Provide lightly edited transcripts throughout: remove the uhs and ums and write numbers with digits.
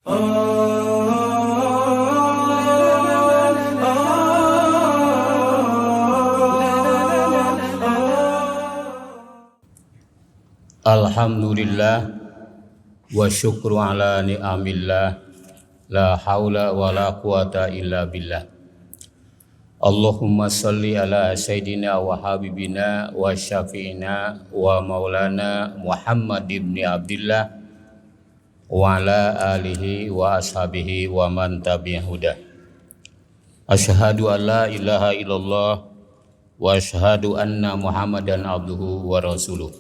Alhamdulillah wa syukru ala ni'amillah la haula wa la quwata illa billah. Allahumma salli ala sayyidina wa habibina wa syafi'ina wa maulana Muhammad ibn Abdillah wa ala alihi wa ashabihi wa man tabi'ahu huda. Asyhadu an la ilaha illallah wa asyhadu anna Muhammadan abduhu wa rasuluh.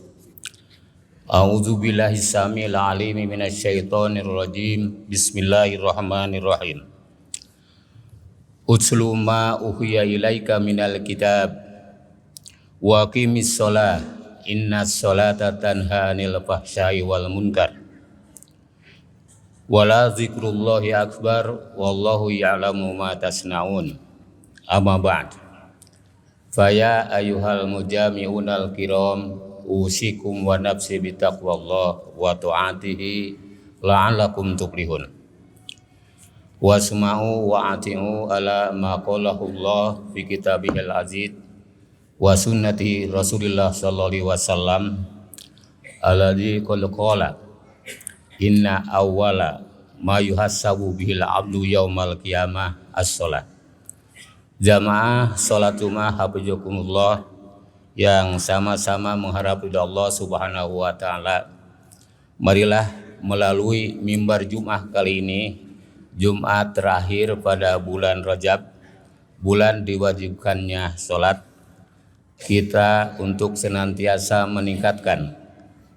A'udzu billahi samil alim minasyaitonir rajim. Bismillahirrahmanirrahim. Utslu ma uhiya ilaika minal kitab wa aqimis shalah innas sholata tanha 'anil fahsya'i wal munkar. Wala dzikrullahi akbar wallahu ya'lamu ma tasnaun. Amma ba'd. Faya ayyuhal mujami'unal kiram usikum wa nafsi bitaqwallah wa ta'atihi la'allakum tuflihun. Wasma'u wa ati'u ala ma qalahu Allah fi kitabihil aziz wa sunnati Rasulillah sallallahu alaihi wasallam alladzi qala inna awwala ma yuhassabu bihil abdu yaumal qiyamah as-shalah. Jamaah salatuma hafizakumullah yang sama-sama mengharap ridha Allah Subhanahu wa taala. Marilah melalui mimbar Jumat kali ini, Jumat terakhir pada bulan Rajab, bulan diwajibkannya salat, kita untuk senantiasa meningkatkan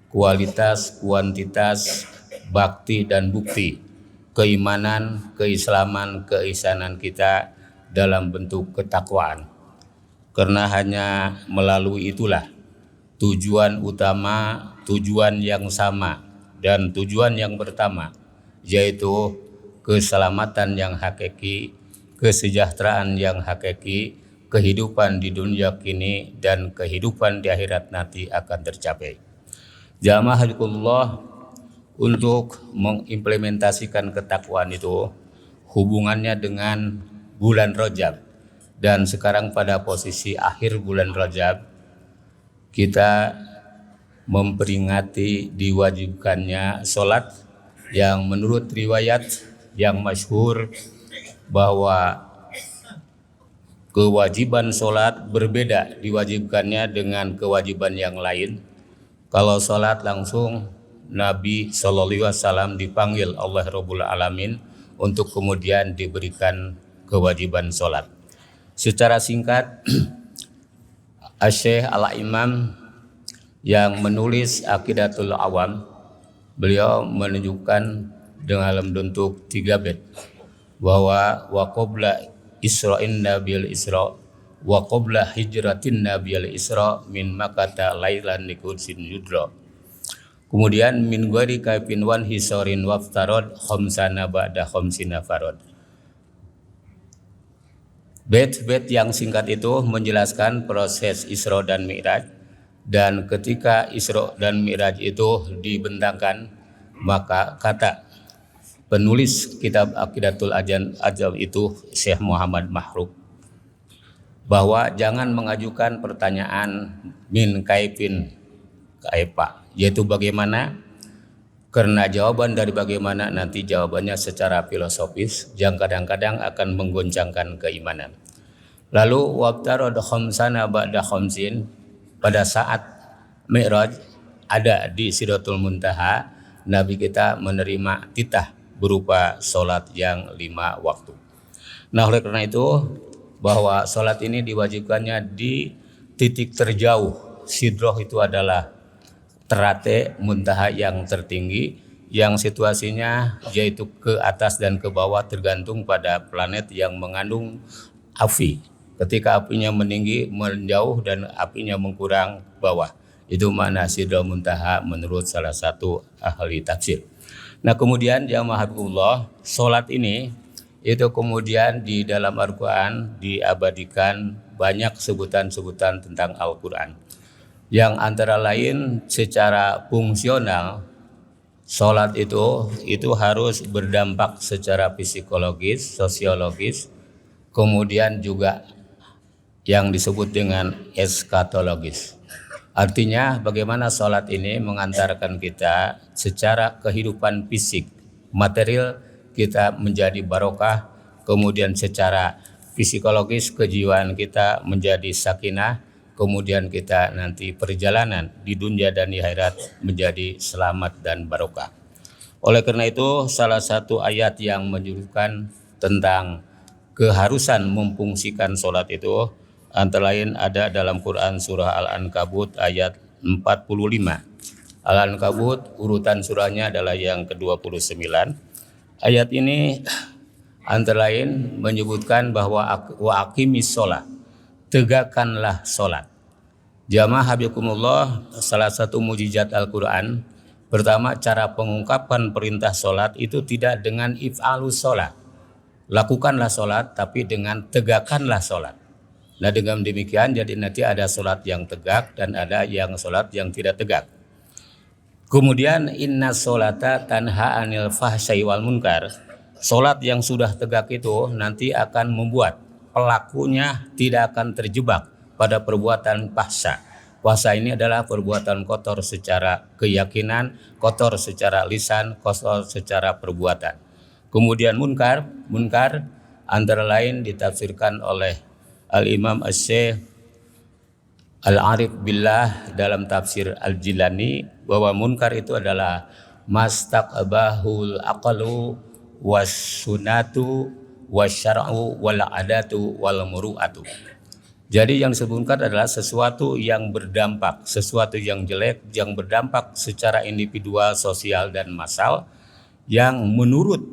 kualitas, kuantitas, bakti dan bukti keimanan, keislaman, keisanan kita dalam bentuk ketakwaan. Karena hanya melalui itulah tujuan utama, tujuan yang sama dan tujuan yang pertama, yaitu keselamatan yang hakiki, kesejahteraan yang hakiki, kehidupan di dunia kini dan kehidupan di akhirat nanti akan tercapai. Jamaah haqqullah, untuk mengimplementasikan ketakwaan itu hubungannya dengan bulan Rajab. Dan sekarang pada posisi akhir bulan Rajab, kita memperingati diwajibkannya sholat yang menurut riwayat yang masyhur bahwa kewajiban sholat berbeda diwajibkannya dengan kewajiban yang lain. Kalau sholat langsung Nabi SAW dipanggil Allah Rabbul Alamin untuk kemudian diberikan kewajiban sholat. Secara singkat, Asy-Syaikh Al-Imam yang menulis Aqidatul Awam, beliau menunjukkan dalam bentuk 3 bait bahwa wa qabla Isra'in Nabil Isra wa qabla hijratin Nabil Isra min Makkah lailan liqudsin yudra. Kemudian min ghairi kaifin wan hisarin waftarad khamsana ba'da khamsina farad. Bait-bait yang singkat itu menjelaskan proses Isra dan Mi'raj, dan ketika Isra dan Mi'raj itu dibentangkan, maka kata penulis kitab Aqidatul Ajam itu Syekh Muhammad Mahrub bahwa jangan mengajukan pertanyaan min kaifin kaifa, yaitu bagaimana, karena jawaban dari bagaimana nanti jawabannya secara filosofis yang kadang-kadang akan menggoncangkan keimanan. Lalu wabtarad khamsana ba'da khamsin, pada saat Mi'raj ada di Sidratul Muntaha, Nabi kita menerima titah berupa sholat yang 5 waktu. Nah, oleh karena itu bahwa sholat ini diwajibkannya di titik terjauh. Sidrah itu adalah terate muntaha yang tertinggi, yang situasinya yaitu ke atas dan ke bawah tergantung pada planet yang mengandung api. Ketika apinya meninggi, menjauh, dan apinya mengkurang bawah. Itu makna Sidratul Muntaha menurut salah satu ahli tafsir. Nah, kemudian jamaah haqqullah, sholat ini itu kemudian di dalam Al-Quran diabadikan banyak sebutan-sebutan tentang Al-Quran. Yang antara lain secara fungsional Sholat itu harus berdampak secara psikologis, sosiologis, kemudian juga yang disebut dengan eskatologis. Artinya bagaimana sholat ini mengantarkan kita secara kehidupan fisik, material kita menjadi barokah, kemudian secara psikologis kejiwaan kita menjadi sakinah, kemudian kita nanti perjalanan di dunia dan di akhirat menjadi selamat dan barokah. Oleh karena itu salah satu ayat yang menyebutkan tentang keharusan memfungsikan sholat itu antara lain ada dalam Quran surah Al-Ankabut ayat 45. Al-Ankabut urutan surahnya adalah yang ke-29. Ayat ini antara lain menyebutkan bahwa wa aqimis sholat, tegakkanlah sholat. Jamaah habibakumullah, salah satu mujizat Al-Quran, pertama cara pengungkapan perintah sholat itu tidak dengan if'alus sholat, lakukanlah sholat, tapi dengan tegakkanlah sholat. Nah dengan demikian jadi nanti ada sholat yang tegak dan ada yang sholat yang tidak tegak. Kemudian inna sholata tanha anil fahsyai wal munkar. Sholat yang sudah tegak itu nanti akan membuat pelakunya tidak akan terjebak pada perbuatan fahsya. Fahsya ini adalah perbuatan kotor secara keyakinan, kotor secara lisan, kotor secara perbuatan. Kemudian munkar antara lain ditafsirkan oleh Al-Imam Asy-Syaikh Al-Arif Billah dalam tafsir Al-Jilani bahwa munkar itu adalah mastaqbahul aqlu was-sunatu wasyar'u wal adatu wal muru'atu. Jadi yang disebutkan adalah sesuatu yang berdampak, sesuatu yang jelek yang berdampak secara individual, sosial dan massal yang menurut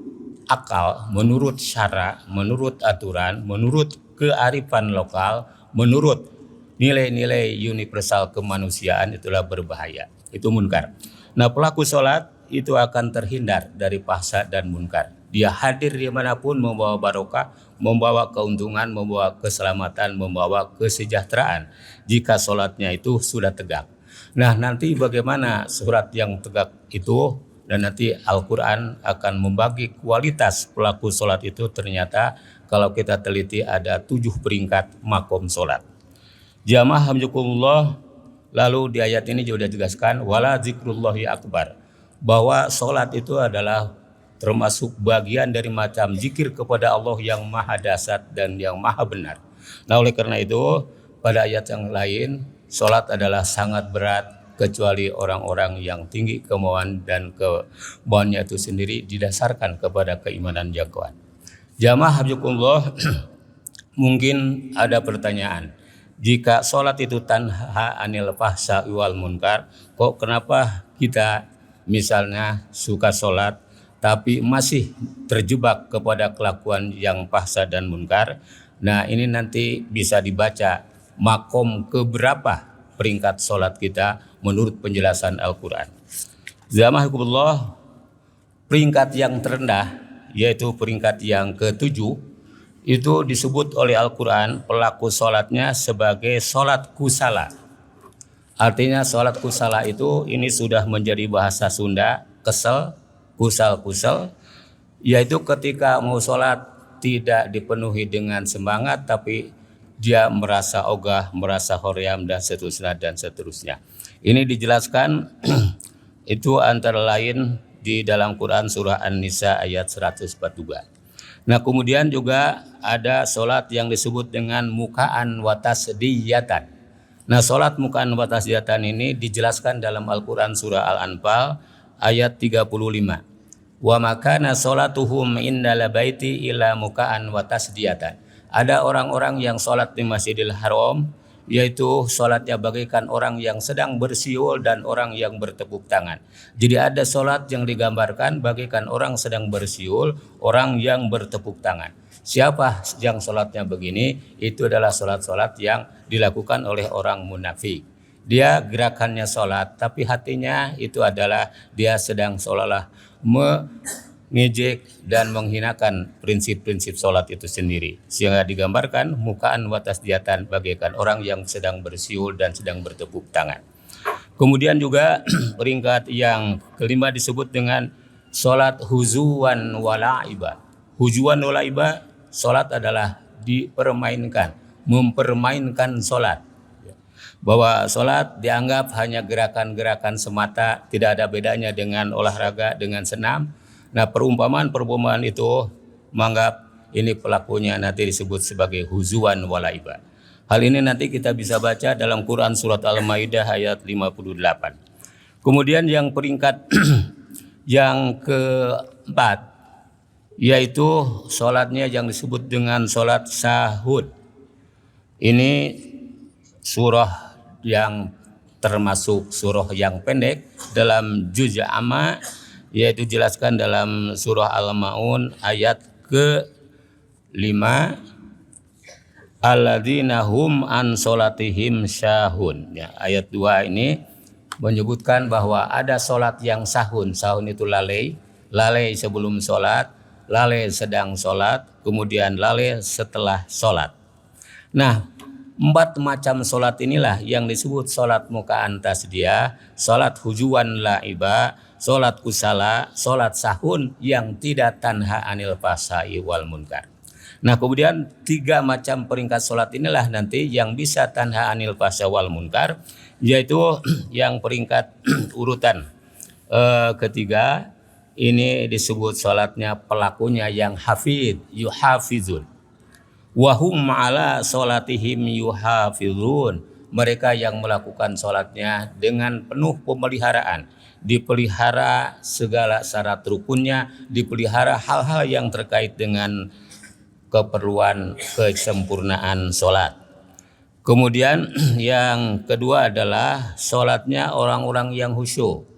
akal, menurut syara, menurut aturan, menurut kearifan lokal, menurut nilai-nilai universal kemanusiaan itulah berbahaya. Itu munkar. Nah pelaku sholat itu akan terhindar dari fahsya dan munkar. Dia hadir dimanapun membawa barokah, membawa keuntungan, membawa keselamatan, membawa kesejahteraan jika sholatnya itu sudah tegak. Nah nanti bagaimana surat yang tegak itu, dan nanti Al-Quran akan membagi kualitas pelaku sholat itu. Ternyata kalau kita teliti ada 7 peringkat makom sholat. Jamaah hamdukumullah, lalu di ayat ini juga dijelaskan wala zikrullahi akbar, bahwa sholat itu adalah termasuk bagian dari macam zikir kepada Allah yang maha dasar dan yang maha benar. Nah oleh karena itu pada ayat yang lain sholat adalah sangat berat kecuali orang-orang yang tinggi kemauan dan kemauannya itu sendiri didasarkan kepada keimanan yang kuat. Jamaah habibakumullah, mungkin ada pertanyaan, jika sholat itu tanha anil fahsya wal munkar, kok kenapa kita misalnya suka sholat tapi masih terjebak kepada kelakuan yang fahsya dan munkar? Nah ini nanti bisa dibaca makom keberapa peringkat sholat kita menurut penjelasan Al-Quran. Jamaah habibakumullah, peringkat yang terendah yaitu peringkat yang ke-7 itu disebut oleh Al-Quran pelaku sholatnya sebagai sholat kusala. Artinya sholat kusala itu ini sudah menjadi bahasa Sunda, kusal, yaitu ketika mau sholat tidak dipenuhi dengan semangat tapi dia merasa ogah, merasa hoream dan seterusnya. Ini dijelaskan itu antara lain di dalam Quran surah An-Nisa ayat 142. Nah kemudian juga ada sholat yang disebut dengan mukaan wa tasdiyatan. Nah sholat mukaan wa tasdiyatan ini dijelaskan dalam Al-Quran surah Al-Anfal ayat 35. Wa makana sholatuhum indal baiti ila mukaan wa tasdiyatan. Ada orang-orang yang sholat di Masjidil Haram, yaitu sholatnya bagaikan orang yang sedang bersiul dan orang yang bertepuk tangan. Jadi ada sholat yang digambarkan bagaikan orang sedang bersiul, orang yang bertepuk tangan. Siapa yang sholatnya begini? Itu adalah sholat-sholat yang dilakukan oleh orang munafik. Dia gerakannya sholat, tapi hatinya itu adalah dia sedang seolah-olah mengejek dan menghinakan prinsip-prinsip sholat itu sendiri, sehingga digambarkan mukaan wa tasdiyatan bagaikan orang yang sedang bersiul dan sedang bertepuk tangan. Kemudian juga peringkat yang kelima disebut dengan sholat huzuan walaiba. Hujuan walaiba, sholat adalah dipermainkan, mempermainkan sholat. Bahwa sholat dianggap hanya gerakan-gerakan semata, tidak ada bedanya dengan olahraga, dengan senam. Nah, perumpamaan itu menganggap ini pelakunya nanti disebut sebagai huzuan walaiba. Hal ini nanti kita bisa baca dalam Quran surat Al-Maidah ayat 58. Kemudian yang peringkat yang keempat, yaitu sholatnya yang disebut dengan sholat sahud. Ini surah yang termasuk surah yang pendek dalam juz' amma, yaitu jelaskan dalam surah Al-Maun ayat ke-5, alladzina hum an sholatihim syahun. Ya, ayat 2 ini menyebutkan bahwa ada sholat yang sahun. Sahun itu lalai sebelum sholat, lalai sedang sholat, kemudian lalai setelah sholat. Nah, 4 macam sholat inilah yang disebut sholat mukaan tasdiyah, sholat hujuan laiba, sholat kusala, sholat sahun yang tidak tanha anil fahsai wal munkar. Nah, kemudian 3 macam peringkat sholat inilah nanti yang bisa tanha anil fahsai wal munkar, yaitu yang peringkat urutan ketiga ini disebut sholatnya pelakunya yang hafid, yuhafizun. Wahum ala sholatihim yuhafizun. Mereka yang melakukan sholatnya dengan penuh pemeliharaan, dipelihara segala syarat rukunnya, dipelihara hal-hal yang terkait dengan keperluan kesempurnaan sholat. Kemudian yang kedua adalah sholatnya orang-orang yang khusyuk.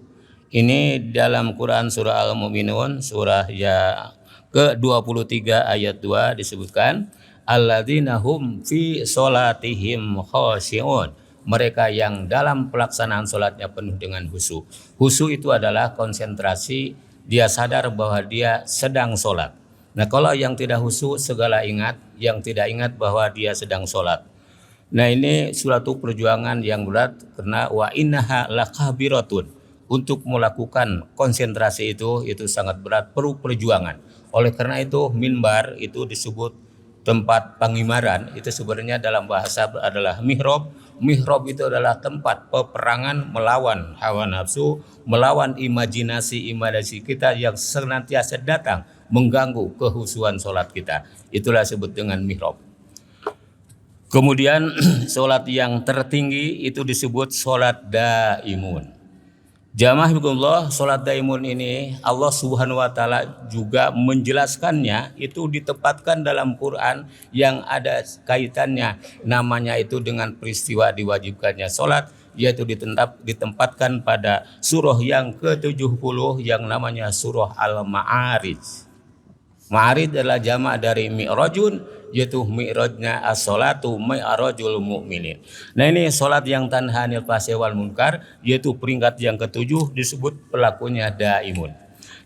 Ini dalam Quran surah Al-Mu'minun surah ya ke-23 ayat 2 disebutkan alladzina hum fi sholatihim khashi'un. Mereka yang dalam pelaksanaan sholatnya penuh dengan khusyuk. Khusyuk itu adalah konsentrasi, dia sadar bahwa dia sedang sholat. Nah, kalau yang tidak khusyuk segala ingat, yang tidak ingat bahwa dia sedang sholat. Nah, ini suatu perjuangan yang berat karena wa innaha lakabiratun. Untuk melakukan konsentrasi itu sangat berat, perlu perjuangan. Oleh karena itu minbar itu disebut tempat pengimaran, itu sebenarnya dalam bahasa adalah mihrab. Mihrab itu adalah tempat peperangan melawan hawa nafsu, melawan imajinasi kita yang senantiasa datang mengganggu kehusuan sholat kita. Itulah disebut dengan mihrab. Kemudian sholat yang tertinggi itu disebut sholat daimun. Jamaah Hibdullah, sholat daimun ini Allah Subhanahu wa Ta'ala juga menjelaskannya, itu ditempatkan dalam Quran yang ada kaitannya namanya itu dengan peristiwa diwajibkannya sholat, yaitu ditempatkan pada surah yang ke-70 yang namanya surah Al-Ma'arij. Ma'arij adalah jamak dari mi'rajun, yaitu mi'rajnya as-sholatu mi'rajul mu'minin. Nah, ini sholat yang tanha anil fahsai wal munkar, yaitu peringkat yang ke-7 disebut pelakunya daimun.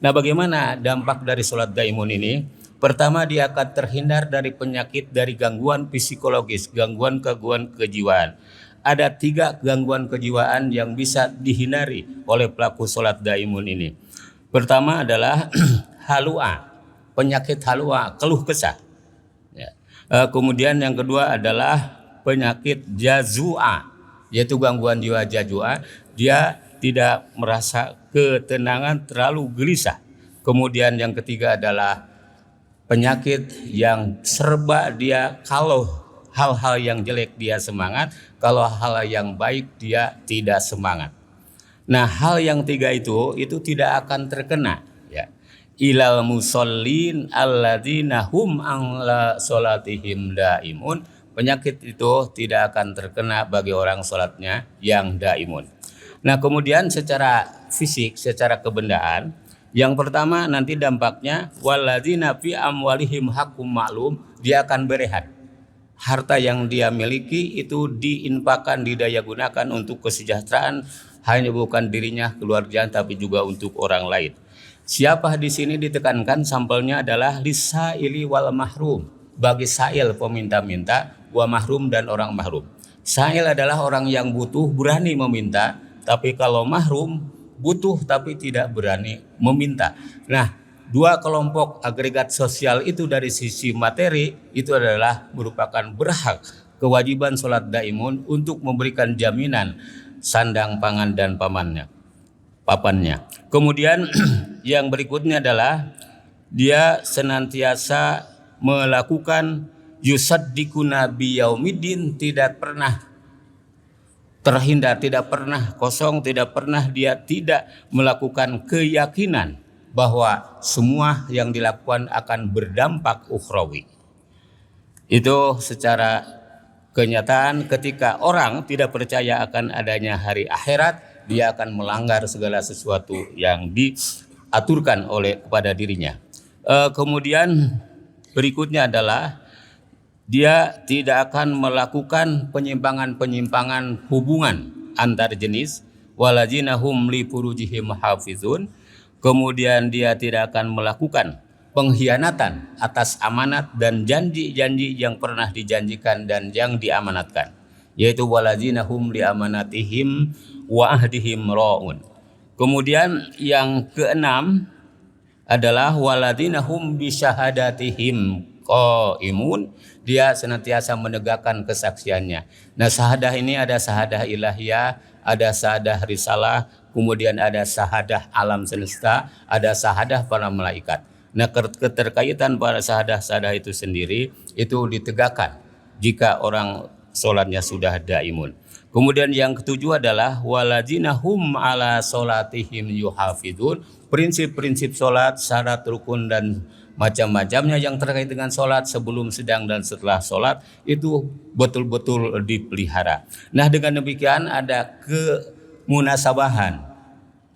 Nah, bagaimana dampak dari sholat daimun ini? Pertama, dia akan terhindar dari penyakit, dari gangguan psikologis, gangguan kejiwaan. Ada 3 gangguan kejiwaan yang bisa dihindari oleh pelaku sholat daimun ini. Pertama adalah halua, penyakit halua, keluh kesah. Kemudian yang kedua adalah penyakit jazua, yaitu gangguan jiwa jazua. Dia tidak merasa ketenangan, terlalu gelisah. Kemudian yang ketiga adalah penyakit yang serba dia, kalau hal-hal yang jelek dia semangat, kalau hal yang baik dia tidak semangat. Nah, hal yang 3 itu tidak akan terkena, ya. Ilal musallin alladzina hum ala sholatihim daimun. Penyakit itu tidak akan terkena bagi orang sholatnya yang daimun. Nah, kemudian secara fisik, secara kebendaan, yang pertama nanti dampaknya walladzina fi amwalihim haqqum ma'lum, dia akan berehat. Harta yang dia miliki itu diinfakkan, didaya gunakan untuk kesejahteraan hanya bukan dirinya, keluarga, tapi juga untuk orang lain. Siapa di sini ditekankan sampelnya adalah lisaili wal mahrum, bagi sa'il peminta-minta, wa mahrum dan orang mahrum. Sa'il adalah orang yang butuh, berani meminta, tapi kalau mahrum butuh tapi tidak berani meminta. Nah, dua kelompok agregat sosial itu dari sisi materi itu adalah merupakan berhak kewajiban sholat daimun untuk memberikan jaminan sandang, pangan, dan papannya. Kemudian yang berikutnya adalah dia senantiasa melakukan yusaddikuna biyaumiddin, tidak pernah terhindar, tidak pernah kosong, tidak pernah dia tidak melakukan keyakinan bahwa semua yang dilakukan akan berdampak ukhrawi. Itu secara kenyataan ketika orang tidak percaya akan adanya hari akhirat, dia akan melanggar segala sesuatu yang diaturkan oleh kepada dirinya. Kemudian berikutnya adalah dia tidak akan melakukan penyimpangan-penyimpangan hubungan antar jenis, waladzina hum li furujihim hafizun. Kemudian dia tidak akan melakukan pengkhianatan atas amanat dan janji-janji yang pernah dijanjikan dan yang diamanatkan, yaitu waladzina hum li amanatihim wa ahdihim ra'un. Kemudian yang keenam adalah waladzina hum bi syahadatihim qaimun, dia senantiasa menegakkan kesaksiannya. Nah, syahadah ini ada syahadah ilahiyah, ada syahadah risalah, kemudian ada syahadah alam semesta, ada syahadah para malaikat. Nah, keterkaitan para syahadah itu sendiri itu ditegakkan jika orang sholatnya sudah daimun. Kemudian yang ketujuh adalah waladzina hum ala sholatihim yuhafidun. Prinsip-prinsip sholat, syarat, rukun, dan macam-macamnya yang terkait dengan sholat sebelum, sedang, dan setelah sholat itu betul-betul dipelihara. Nah, dengan demikian ada kemunasabahan,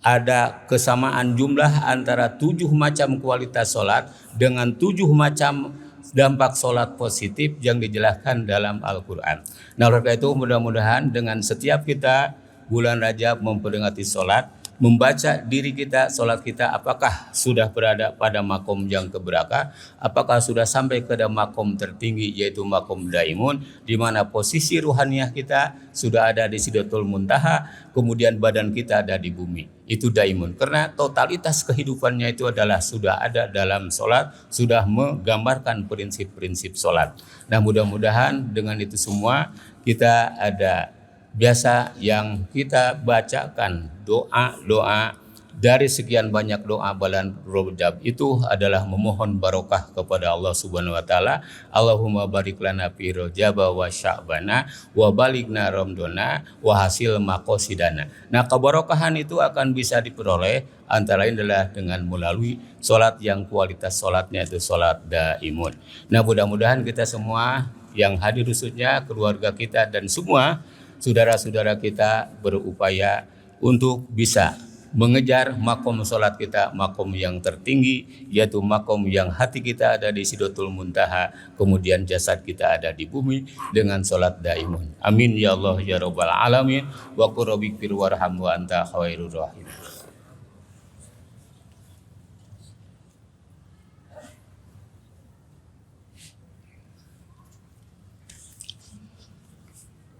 ada kesamaan jumlah antara 7 macam kualitas sholat dengan 7 macam dampak sholat positif yang dijelaskan dalam Al-Quran. Nah, oleh karena itu mudah-mudahan dengan setiap kita bulan Rajab memperingati sholat, membaca diri kita, sholat kita apakah sudah berada pada makom yang keberapa, apakah sudah sampai ke makom tertinggi yaitu makom daimun, di mana posisi ruhaniyah kita sudah ada di Sidratul Muntaha, kemudian badan kita ada di bumi, itu daimun, karena totalitas kehidupannya itu adalah sudah ada dalam sholat, sudah menggambarkan prinsip-prinsip sholat. Nah, mudah-mudahan dengan itu semua kita ada biasa yang kita bacakan doa-doa dari sekian banyak doa bulan Rajab itu adalah memohon barokah kepada Allah Subhanahu wa taala. Allahumma barik lana fi Rajab wa Sya'bana wa balighna Ramadana wa hasil maqasidana. Nah, kebarokahan itu akan bisa diperoleh antara lain adalah dengan melalui sholat yang kualitas sholatnya itu sholat daimun. Nah, mudah-mudahan kita semua yang hadir khususnya keluarga kita dan semua saudara-saudara kita berupaya untuk bisa mengejar makom sholat kita, makom yang tertinggi, yaitu makom yang hati kita ada di Sidratul Muntaha, kemudian jasad kita ada di bumi dengan sholat daimun. Amin ya Allah ya Rabbal Alamin. Wa qur rabbighfir warham wa anta khairur rahim.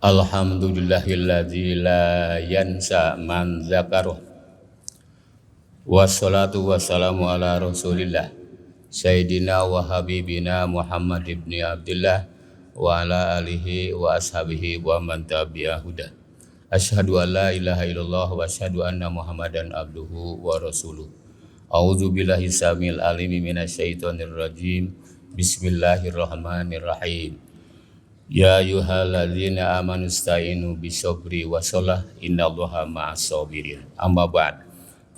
Alhamdulillahilladzi la yansa man zakaruh. Wassalatu wassalamu ala rasulillah Sayyidina wa habibina Muhammad ibn Abdullah wa ala alihi wa ashabihi wa man tabi'a huda. Asyhadu an la ilaha illallah wa asyhadu anna Muhammadan abduhu wa rasuluh. A'udzu billahi samil alimi minasyaitonir rajim. Bismillahirrahmanirrahim. Ya ayyuhalladzina amanu ista'inu bisobri wassalah innallaha ma'as sabirin. Amma ba'd.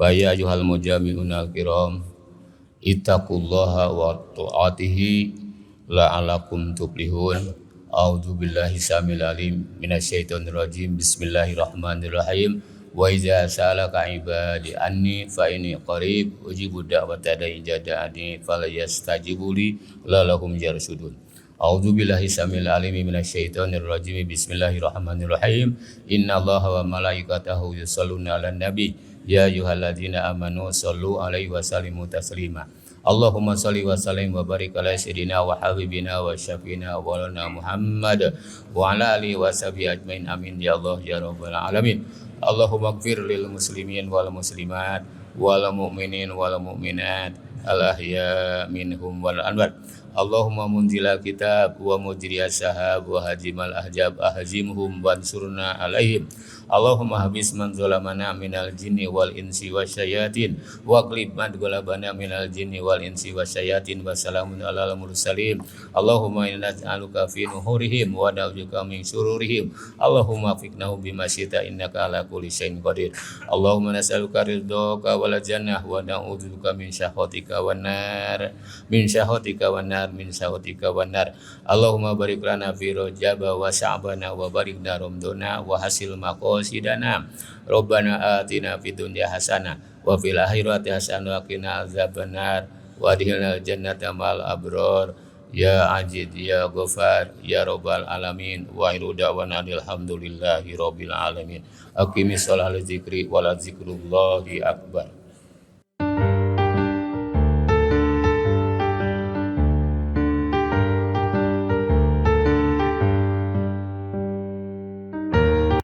Fa ya ayyuhal mujami'una al-kiram ittaqullaha wa ta'atihi la'alakum tuflihun. A'udzu billahi samil alim minasyaitonir rajim. Bismillahirrahmanirrahim. Wa idza sa'alaka ibadi anni fa inni qarib ujibu da'wata da'i jada'ani falayastajibu li la'allahum yarshudun. A'udzu billahi samil alimi minasyaitonir rajim. Bismillahirrahmanirrahim. Innallaha wa malaikatahu yusholluna 'alan nabi ya ayyuhalladzina amanu shollu 'alaihi wa sallimu taslima. Allahumma sholli wa sallim wa barik ala sayyidina wa habibina wa syafiina wa lana Muhammad wa ala alihi wa sahbihi ajmain. Amin ya Allah ya Rabbal alamin. Allahumma ighfir lil muslimin wal muslimat wal mu'minin wal mu'minat al ahya minhum wal amwat. Allahumma munzilal kitab wa mujriyas sahab wa hajimal ahjab ahzimhum wansurna alaihim. Allahumma habis man zalamana minal jinni wal insi wasyayatin wa qlib man ghalabana minal jinni wal insi wasyayatin wa salamun alal mursalin. Allahumma inna nas'aluka fi nuhurihim wa na'udzubika min syururihim. Allahumma fiknahu bima syi'ta innaka ala kulli syai'in qadir. Allahumma nas'aluka ridhaka wal jannah wa na'udzubika min syahwatika wan nar min syahwatika wan nar min syahwatika wan nar. Allahumma barik lana fi Rajab wa Sya'bana wa barik lana Ramadana wa hasil maqasidana. Rabbana atina fid dunya hasanah wa fil akhirati hasanah wa qina azabannar wa adkhilnal jannata ma'al abrar. Ya Ajid, Ya Ghafar, Ya Rabbal Alamin. Wa akhiru da'wana alhamdulillahi rabbil alamin. Aqimis sholata li dzikri wa la dzikrullahi akbar.